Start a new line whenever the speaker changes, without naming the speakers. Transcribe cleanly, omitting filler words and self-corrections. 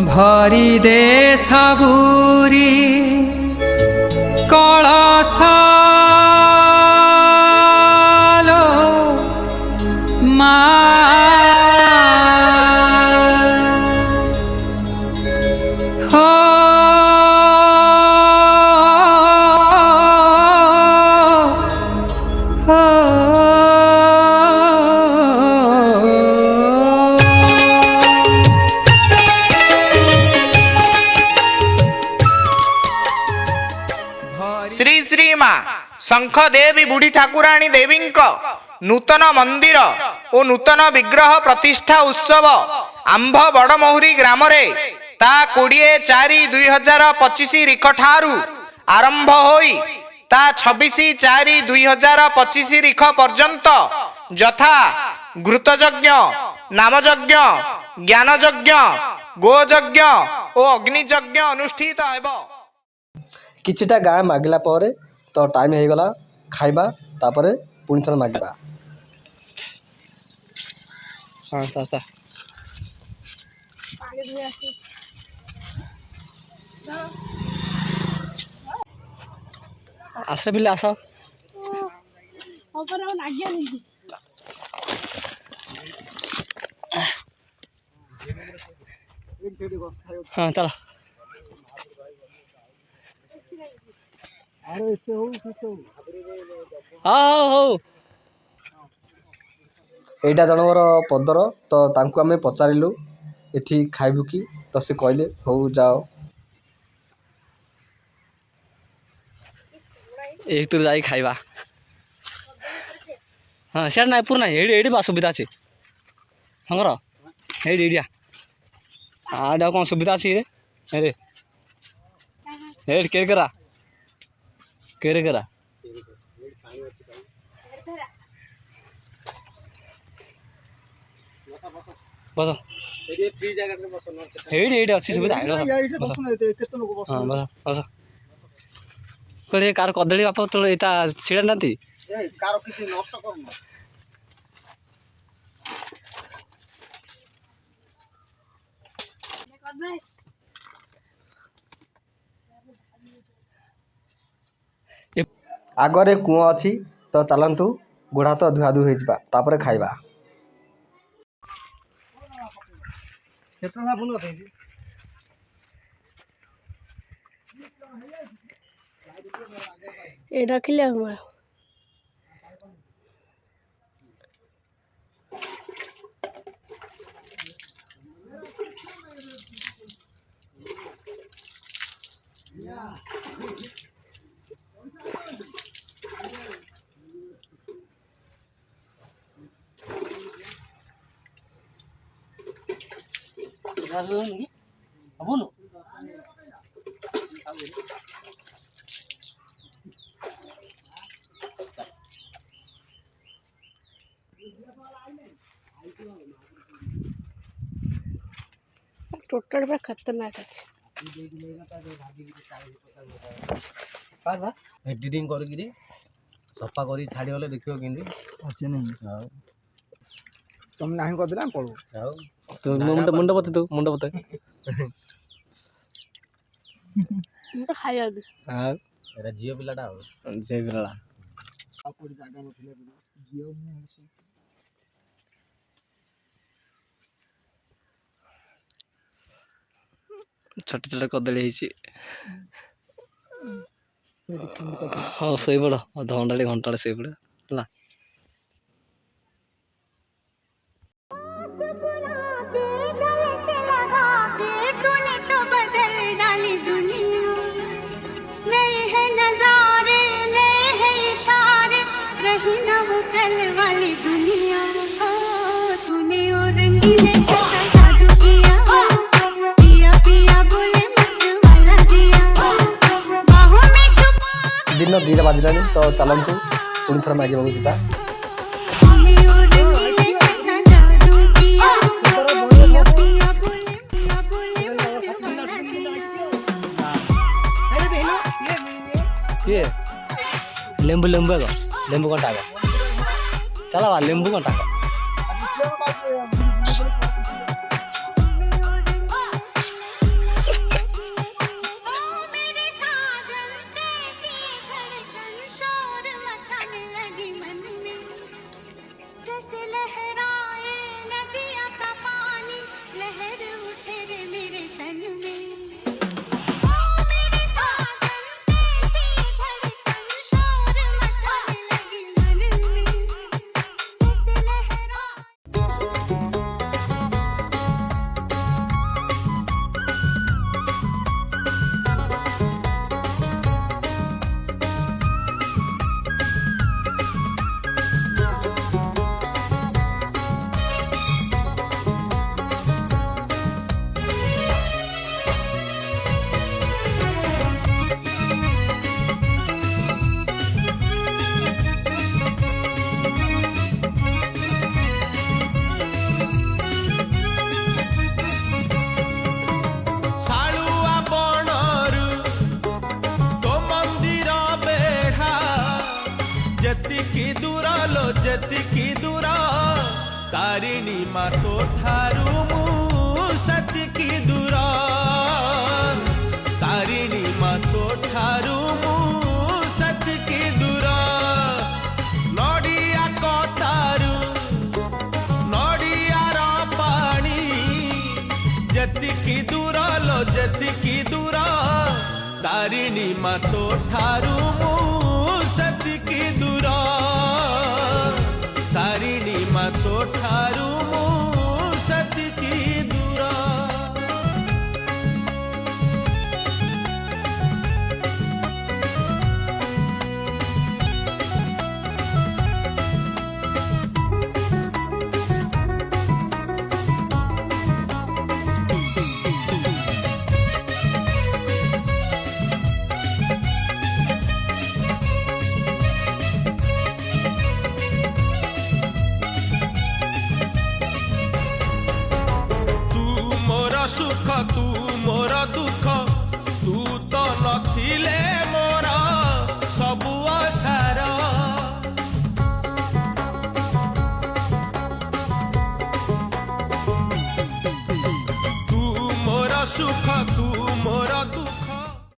भरी दे सबुरी कलशालो मा हो
श्री श्री माँ शंख देवी बुढ़ी ठाकुराणी देवी नूतन मंदिर और नूतन विग्रह प्रतिष्ठा उत्सव आंभ बड़महुरी ग्राम रे ता 20/4/2025 रिख ठारू आरंभ होई ता 26/4/2025 रिख पर्यंत यथा घृतयज्ञ नामयज्ञ ज्ञानयज्ञ गोयज्ञ और अग्नियज्ञ अनुष्ठित हेबो।
किछिटा गाँ मागिला पर तो टाइम हो गला खाइबा तापरे पुणी थर मागिबा। हाँ चाचा आसरे बिल्ले आस हाँ चलो एटा जनवर पदर तो तांको आमे पचारिलु एठी खाइबु कि तो से कहले हो जाओ एक तुर जाई खाइबा। हाँ सियार ना पूर्ण एडी एडी बा सुविधा अछि हंगर एडी एडिया आडा कोन सुविधा अछि रे रे एड के करा केरे करा बस एडी अच्छी सुविधा हाँ बस बस कार कदली बाप तो यहाँ छिड़ा ना आगरे कूଅ अच्छी तो चलतु गोड़ हाथ धुआ धुई होपर खाइबा।
रखिले हमारा टोटल पे खतरनाक अच्छे
एडिटिंग करी सफा करी छाड़ी गले देखियो केंदी आसे नहीं हां तुम नाही कर दिला पळो हां तो मुंड बते तू मुंड बते
मैं तो खाया भी
हां एरा जियो पिलाटा हो जियो पिलाटा आ कोडी जागा नथिले जियो
छोटे छोटे कदली हाँ शोई पड़ अध घंटा घंटा शोई पड़ है। दिन 2 बाजिलानी तो चलतु पुणी थर मागे जा किए लेंबू लेंबू लेंबू कौन टाका चला लेंबू कौन टाका
ଯେତିକି ଦୂର ତାରିଣୀ ମା ତୋ ଠାରୁ ମୁଁ ସେତିକି ଦୂର ତାରିଣୀ ମା ତୋ ଠାରୁ ମୁଁ ସେତିକି ଦୂର ନଡ଼ିଆ କତାରୁ ନଡ଼ିଆର ପାଣି ଯେତିକି ଦୂର ଲୋ ଯେତିକି ଦୂର ତାରିଣୀ ମା ତୋ ଠାରୁ ମୁଁ ସେତିକି ଦୂର ତାରିଣୀ ମା ତୋ ଠାରୁ ମୁଁ ସେତିକି ଦୂର সুখ তু মোর দুঃখ তু তো নথিলে মোর সবু অসার তু মোর সুখ তু মোর দুঃখ